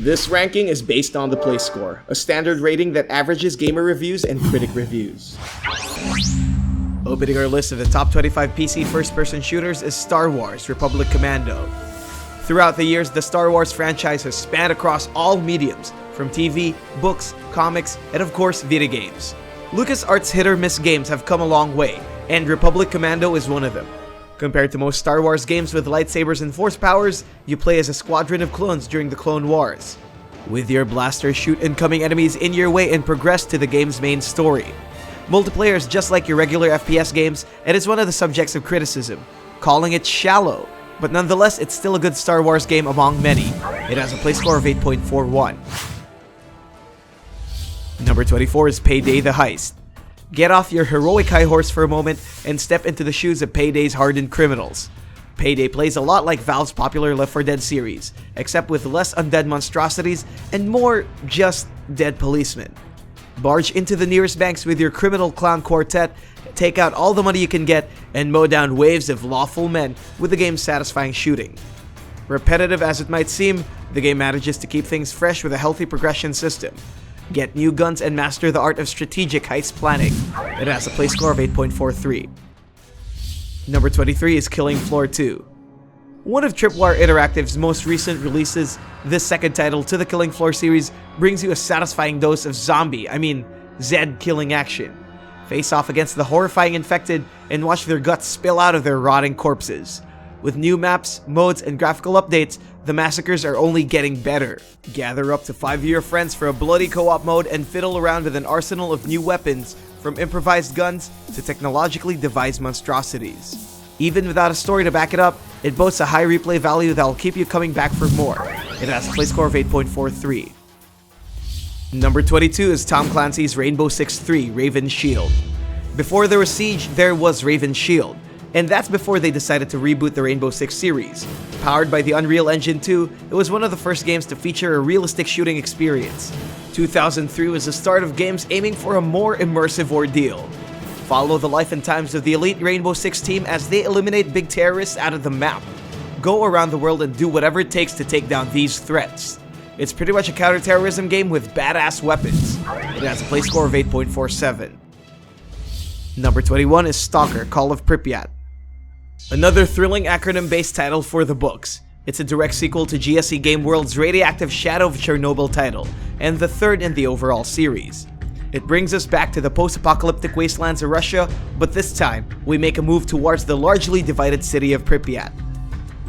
This ranking is based on the play score, a standard rating that averages gamer reviews and critic reviews. Opening our list of the top 25 PC first-person shooters is Star Wars Republic Commando. Throughout the years, the Star Wars franchise has spanned across all mediums, from TV, books, comics, and of course, video games. LucasArts' hit-or-miss games have come a long way, and Republic Commando is one of them. Compared to most Star Wars games with lightsabers and force powers, you play as a squadron of clones during the Clone Wars. With your blaster, shoot incoming enemies in your way and progress to the game's main story. Multiplayer is just like your regular FPS games, and is one of the subjects of criticism, calling it shallow. But nonetheless, it's still a good Star Wars game among many. It has a play score of 8.41. Number 24 is Payday the Heist. Get off your heroic high horse for a moment and step into the shoes of Payday's hardened criminals. Payday plays a lot like Valve's popular Left 4 Dead series, except with less undead monstrosities and more just dead policemen. Barge into the nearest banks with your criminal clown quartet, take out all the money you can get, and mow down waves of lawful men with the game's satisfying shooting. Repetitive as it might seem, the game manages to keep things fresh with a healthy progression system. Get new guns and master the art of strategic heist planning. It has a play score of 8.43. Number 23 is Killing Floor 2. One of Tripwire Interactive's most recent releases, this second title to the Killing Floor series brings you a satisfying dose of Zed killing action. Face off against the horrifying infected and watch their guts spill out of their rotting corpses. With new maps, modes, and graphical updates, the massacres are only getting better. Gather up to 5 of your friends for a bloody co-op mode and fiddle around with an arsenal of new weapons, from improvised guns to technologically devised monstrosities. Even without a story to back it up, it boasts a high replay value that will keep you coming back for more. It has a play score of 8.43. Number 22 is Tom Clancy's Rainbow Six 3 Raven's Shield. Before there was Siege, there was Raven's Shield. And that's before they decided to reboot the Rainbow Six series. Powered by the Unreal Engine 2, it was one of the first games to feature a realistic shooting experience. 2003 was the start of games aiming for a more immersive ordeal. Follow the life and times of the elite Rainbow Six team as they eliminate big terrorists out of the map. Go around the world and do whatever it takes to take down these threats. It's pretty much a counterterrorism game with badass weapons. It has a play score of 8.47. Number 21 is S.T.A.L.K.E.R. Call of Pripyat. Another thrilling acronym-based title for the books. It's a direct sequel to GSE Game World's radioactive Shadow of Chernobyl title, and the third in the overall series. It brings us back to the post-apocalyptic wastelands of Russia, but this time, we make a move towards the largely divided city of Pripyat.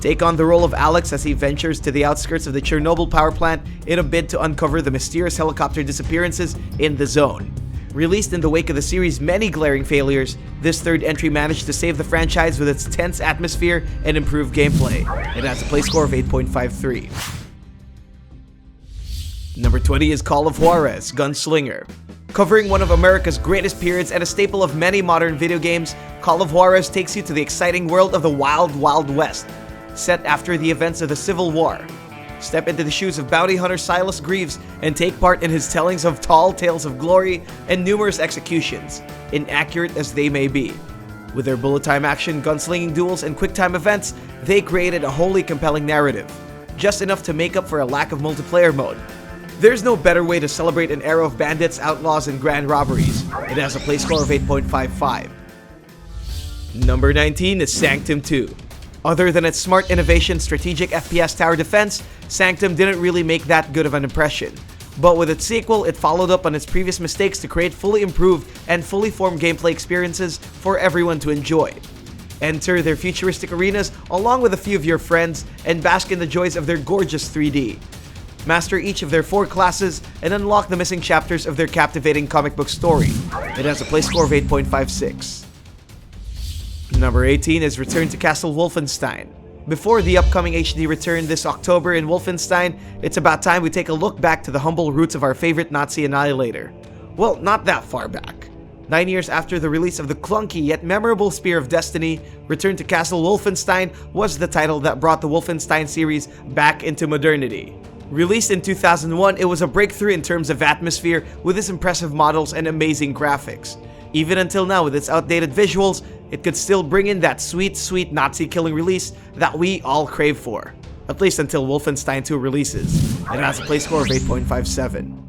Take on the role of Alex as he ventures to the outskirts of the Chernobyl power plant in a bid to uncover the mysterious helicopter disappearances in the zone. Released in the wake of the series' many glaring failures, this third entry managed to save the franchise with its tense atmosphere and improved gameplay. It has a play score of 8.53. Number 20 is Call of Juarez, Gunslinger. Covering one of America's greatest periods and a staple of many modern video games, Call of Juarez takes you to the exciting world of the Wild Wild West, set after the events of the Civil War. Step into the shoes of bounty hunter Silas Greaves and take part in his tellings of tall tales of glory and numerous executions, inaccurate as they may be. With their bullet time action, gunslinging duels, and quick time events, they created a wholly compelling narrative, just enough to make up for a lack of multiplayer mode. There's no better way to celebrate an era of bandits, outlaws, and grand robberies. It has a play score of 8.55. Number 19 is Sanctum 2. Other than its smart innovation strategic FPS tower defense, Sanctum didn't really make that good of an impression. But with its sequel, it followed up on its previous mistakes to create fully improved and fully formed gameplay experiences for everyone to enjoy. Enter their futuristic arenas along with a few of your friends and bask in the joys of their gorgeous 3D. Master each of their 4 classes and unlock the missing chapters of their captivating comic book story. It has a play score of 8.56. Number 18 is Return to Castle Wolfenstein. Before the upcoming HD return this October in Wolfenstein, it's about time we take a look back to the humble roots of our favorite Nazi annihilator. Well, not that far back. 9 years after the release of the clunky yet memorable Spear of Destiny, Return to Castle Wolfenstein was the title that brought the Wolfenstein series back into modernity. Released in 2001, it was a breakthrough in terms of atmosphere with its impressive models and amazing graphics. Even until now, with its outdated visuals, it could still bring in that sweet, sweet Nazi killing release that we all crave for. at least until Wolfenstein 2 releases. It has a play score of 8.57.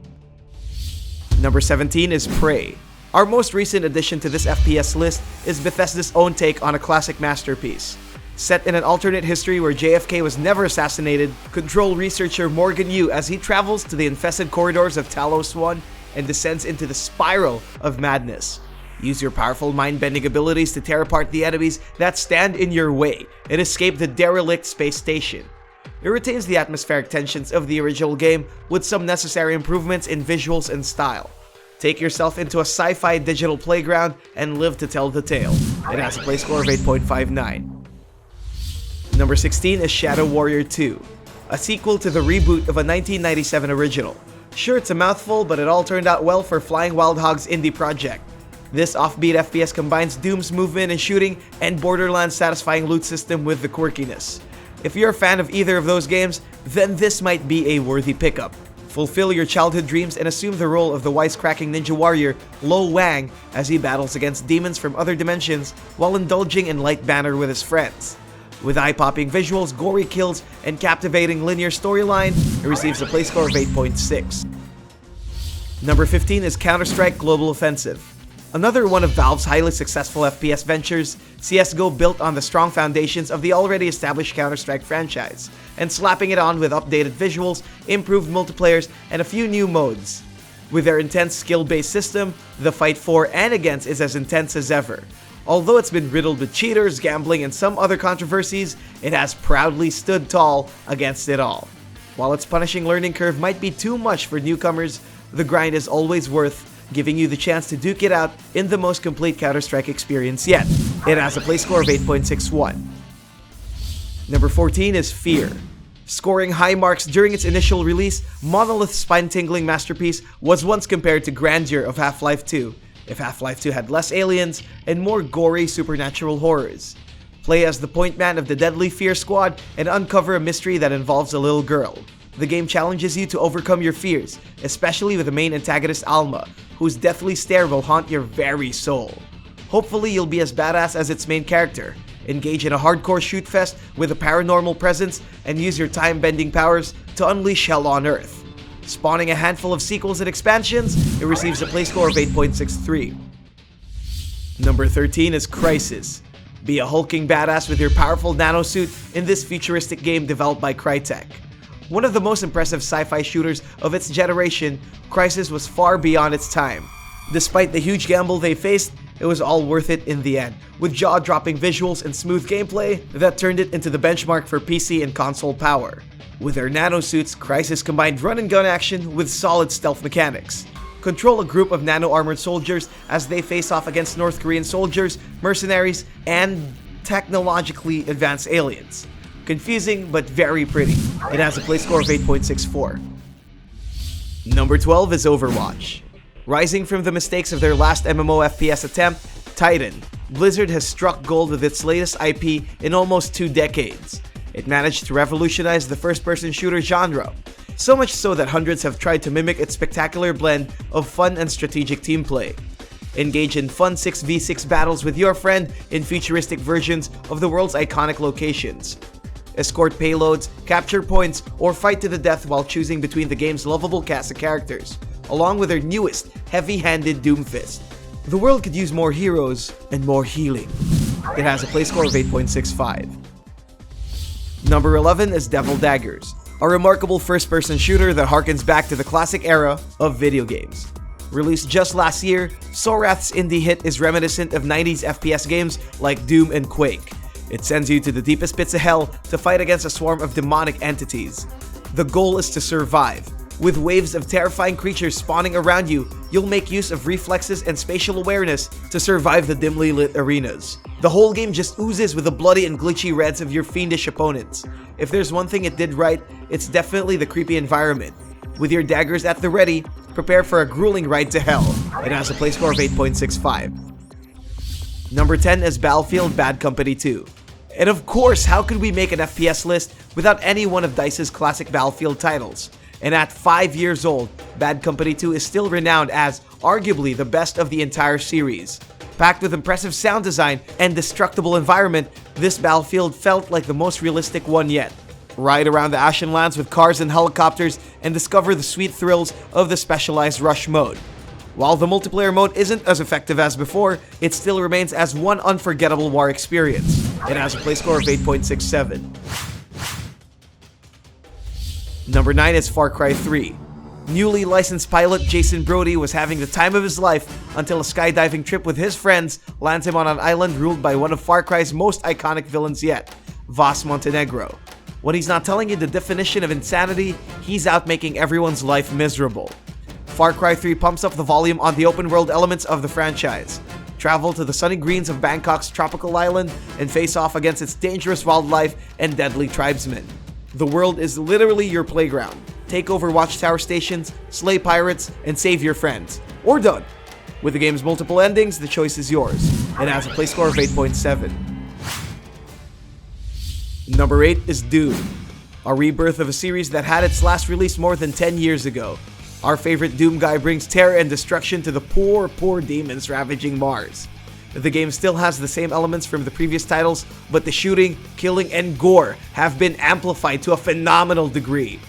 Number 17 is Prey. Our most recent addition to this FPS list is Bethesda's own take on a classic masterpiece. Set in an alternate history where JFK was never assassinated, control researcher Morgan Yu as he travels to the infested corridors of Talos 1 and descends into the spiral of madness. Use your powerful mind-bending abilities to tear apart the enemies that stand in your way and escape the derelict space station. It retains the atmospheric tensions of the original game with some necessary improvements in visuals and style. Take yourself into a sci-fi digital playground and live to tell the tale. It has a play score of 8.59. Number 16 is Shadow Warrior 2, a sequel to the reboot of a 1997 original. Sure, it's a mouthful, but it all turned out well for Flying Wild Hog's indie project. This offbeat FPS combines Doom's movement and shooting and Borderlands' satisfying loot system with the quirkiness. If you're a fan of either of those games, then this might be a worthy pickup. Fulfill your childhood dreams and assume the role of the wisecracking ninja warrior Lo Wang as he battles against demons from other dimensions while indulging in light banter with his friends. With eye-popping visuals, gory kills, and captivating linear storyline, it receives a play score of 8.6. Number 15 is Counter-Strike Global Offensive. Another one of Valve's highly successful FPS ventures, CSGO built on the strong foundations of the already established Counter-Strike franchise, and slapping it on with updated visuals, improved multiplayers, and a few new modes. With their intense skill-based system, the fight for and against is as intense as ever. Although it's been riddled with cheaters, gambling, and some other controversies, it has proudly stood tall against it all. While its punishing learning curve might be too much for newcomers, the grind is always worth giving you the chance to duke it out in the most complete Counter-Strike experience yet. It has a play score of 8.61. Number 14 is F.E.A.R. Scoring high marks during its initial release, Monolith's spine-tingling masterpiece was once compared to grandeur of Half-Life 2, if Half-Life 2 had less aliens and more gory supernatural horrors. Play as the point man of the deadly F.E.A.R. squad and uncover a mystery that involves a little girl. The game challenges you to overcome your fears, especially with the main antagonist Alma, whose deathly stare will haunt your very soul. Hopefully you'll be as badass as its main character, engage in a hardcore shoot fest with a paranormal presence, and use your time-bending powers to unleash hell on Earth. Spawning a handful of sequels and expansions, it receives a play score of 8.63. Number 13 is Crysis. Be a hulking badass with your powerful nanosuit in this futuristic game developed by Crytek. One of the most impressive sci-fi shooters of its generation, Crysis was far beyond its time. Despite the huge gamble they faced, it was all worth it in the end, with jaw-dropping visuals and smooth gameplay that turned it into the benchmark for PC and console power. With their nanosuits, Crysis combined run-and-gun action with solid stealth mechanics. Control a group of nano-armored soldiers as they face off against North Korean soldiers, mercenaries, and technologically advanced aliens. Confusing, but very pretty. It has a play score of 8.64. Number 12 is Overwatch. Rising from the mistakes of their last MMO FPS attempt, Titan, Blizzard has struck gold with its latest IP in almost 2 decades. It managed to revolutionize the first-person shooter genre, so much so that hundreds have tried to mimic its spectacular blend of fun and strategic team play. Engage in fun 6v6 battles with your friend in futuristic versions of the world's iconic locations. Escort payloads, capture points, or fight to the death while choosing between the game's lovable cast of characters, along with their newest, heavy-handed Doomfist. The world could use more heroes and more healing. It has a play score of 8.65. Number 11 is Devil Daggers, a remarkable first-person shooter that harkens back to the classic era of video games. Released just last year, Sorath's indie hit is reminiscent of 90s FPS games like Doom and Quake. It sends you to the deepest pits of hell to fight against a swarm of demonic entities. The goal is to survive. With waves of terrifying creatures spawning around you, you'll make use of reflexes and spatial awareness to survive the dimly lit arenas. The whole game just oozes with the bloody and glitchy reds of your fiendish opponents. If there's one thing it did right, it's definitely the creepy environment. With your daggers at the ready, prepare for a grueling ride to hell. It has a play score of 8.65. Number 10 is Battlefield Bad Company 2. And of course, how could we make an FPS list without any one of DICE's classic Battlefield titles? And at 5 years old, Bad Company 2 is still renowned as arguably the best of the entire series. Packed with impressive sound design and destructible environment, this Battlefield felt like the most realistic one yet. Ride around the Ashen Lands with cars and helicopters and discover the sweet thrills of the specialized rush mode. While the multiplayer mode isn't as effective as before, it still remains as one unforgettable war experience. It has a play score of 8.67. Number 9 is Far Cry 3. Newly licensed pilot Jason Brody was having the time of his life until a skydiving trip with his friends lands him on an island ruled by one of Far Cry's most iconic villains yet, Vas Montenegro. When he's not telling you the definition of insanity, he's out making everyone's life miserable. Far Cry 3 pumps up the volume on the open world elements of the franchise. Travel to the sunny greens of Bangkok's tropical island and face off against its dangerous wildlife and deadly tribesmen. The world is literally your playground. Take over watchtower stations, slay pirates, and save your friends. Or don't. With the game's multiple endings, the choice is yours. It has a play score of 8.7. Number 8 is Doom, a rebirth of a series that had its last release more than 10 years ago. Our favorite Doom guy brings terror and destruction to the poor demons ravaging Mars. The game still has the same elements from the previous titles, but the shooting, killing, and gore have been amplified to a phenomenal degree.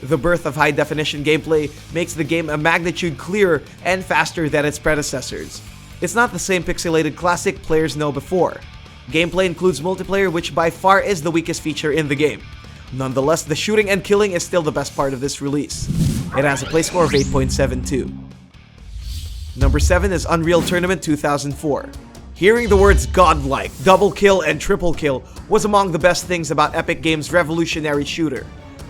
The birth of high-definition gameplay makes the game a magnitude clearer and faster than its predecessors. It's not the same pixelated classic players know before. Gameplay includes multiplayer, which by far is the weakest feature in the game. Nonetheless, the shooting and killing is still the best part of this release. It has a play score of 8.72. Number 7 is Unreal Tournament 2004. Hearing the words godlike, double kill, and triple kill was among the best things about Epic Games' revolutionary shooter.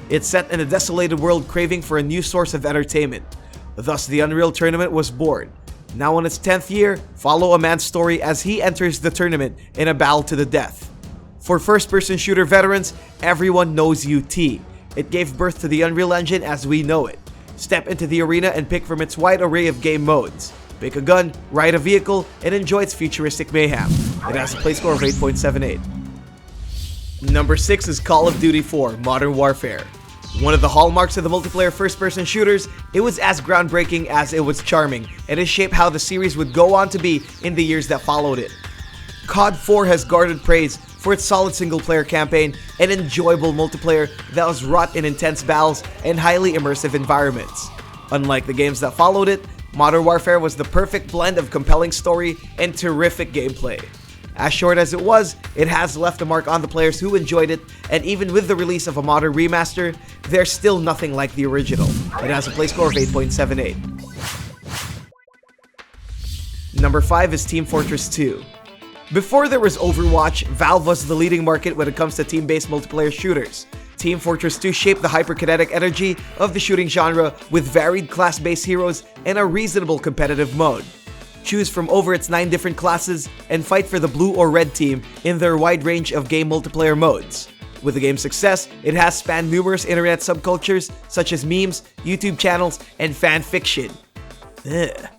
It's set in a desolated world craving for a new source of entertainment. Thus, the Unreal Tournament was born. Now in its 10th year, follow a man's story as he enters the tournament in a battle to the death. For first-person shooter veterans, everyone knows UT. It gave birth to the Unreal Engine as we know it. Step into the arena and pick from its wide array of game modes. Pick a gun, ride a vehicle, and enjoy its futuristic mayhem. It has a play score of 8.78. Number 6 is Call of Duty 4 Modern Warfare. One of the hallmarks of the multiplayer first-person shooters, it was as groundbreaking as it was charming, and it shaped how the series would go on to be in the years that followed it. COD 4 has garnered praise for its solid single-player campaign and enjoyable multiplayer that was wrought in intense battles and highly immersive environments. Unlike the games that followed it, Modern Warfare was the perfect blend of compelling story and terrific gameplay. As short as it was, it has left a mark on the players who enjoyed it, and even with the release of a modern remaster, there's still nothing like the original. It has a play score of 8.78. Number 5 is Team Fortress 2. Before there was Overwatch, Valve was the leading market when it comes to team-based multiplayer shooters. Team Fortress 2 shaped the hyperkinetic energy of the shooting genre with varied class-based heroes and a reasonable competitive mode. Choose from over its 9 different classes and fight for the blue or red team in their wide range of game multiplayer modes. With the game's success, it has spanned numerous internet subcultures such as memes, YouTube channels, and fan fiction. Ugh.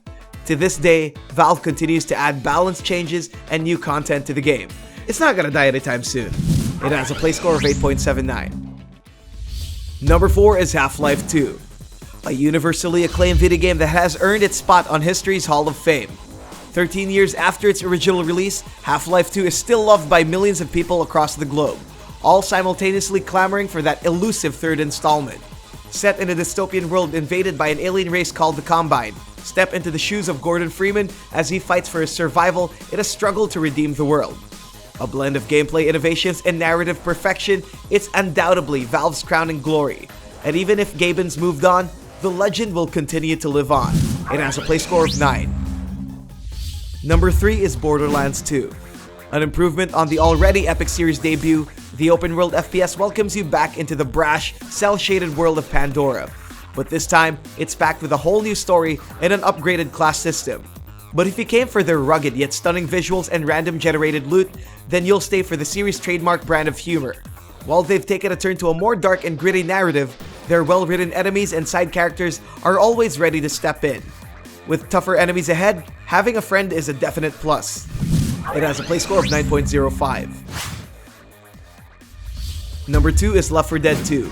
To this day, Valve continues to add balance changes and new content to the game. It's not gonna die anytime soon. It has a play score of 8.79. Number 4 is Half-Life 2, a universally acclaimed video game that has earned its spot on history's Hall of Fame. 13 years after its original release, Half-Life 2 is still loved by millions of people across the globe, all simultaneously clamoring for that elusive third installment. Set in a dystopian world invaded by an alien race called the Combine, step into the shoes of Gordon Freeman as he fights for his survival in a struggle to redeem the world. A blend of gameplay innovations and narrative perfection, it's undoubtedly Valve's crowning glory. And even if Gaben's moved on, the legend will continue to live on. It has a play score of 9. Number 3 is Borderlands 2. An improvement on the already epic series debut, the open-world FPS welcomes you back into the brash, cel-shaded world of Pandora. But this time, it's packed with a whole new story and an upgraded class system. But if you came for their rugged yet stunning visuals and random generated loot, then you'll stay for the series' trademark brand of humor. While they've taken a turn to a more dark and gritty narrative, their well-written enemies and side characters are always ready to step in. With tougher enemies ahead, having a friend is a definite plus. It has a play score of 9.05. Number 2 is Left 4 Dead 2.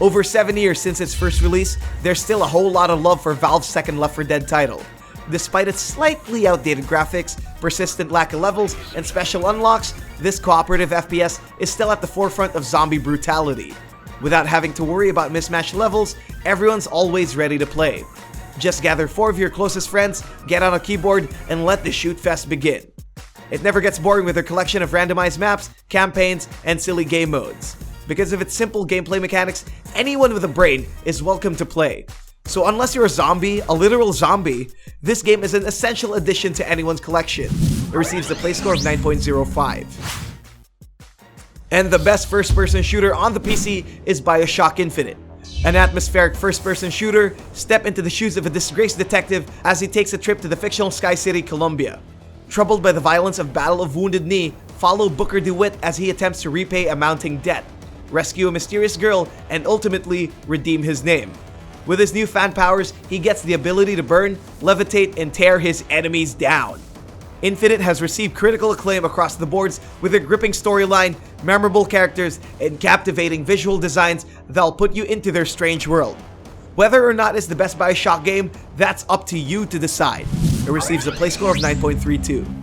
Over 7 years since its first release, there's still a whole lot of love for Valve's second Left 4 Dead title. Despite its slightly outdated graphics, persistent lack of levels, and special unlocks, this cooperative FPS is still at the forefront of zombie brutality. Without having to worry about mismatched levels, everyone's always ready to play. Just gather 4 of your closest friends, get on a keyboard, and let the shoot fest begin. It never gets boring with their collection of randomized maps, campaigns, and silly game modes. Because of its simple gameplay mechanics, anyone with a brain is welcome to play. So unless you're a zombie, a literal zombie, this game is an essential addition to anyone's collection. It receives a play score of 9.05. And the best first-person shooter on the PC is Bioshock Infinite. An atmospheric first-person shooter, step into the shoes of a disgraced detective as he takes a trip to the fictional Sky City, Colombia. Troubled by the violence of Battle of Wounded Knee, follow Booker DeWitt as he attempts to repay a mounting debt, rescue a mysterious girl, and ultimately redeem his name. With his new fan powers, he gets the ability to burn, levitate, and tear his enemies down. Infinite has received critical acclaim across the boards with a gripping storyline, memorable characters, and captivating visual designs that'll put you into their strange world. Whether or not it's the best Bioshock game, that's up to you to decide. It receives a play score of 9.32.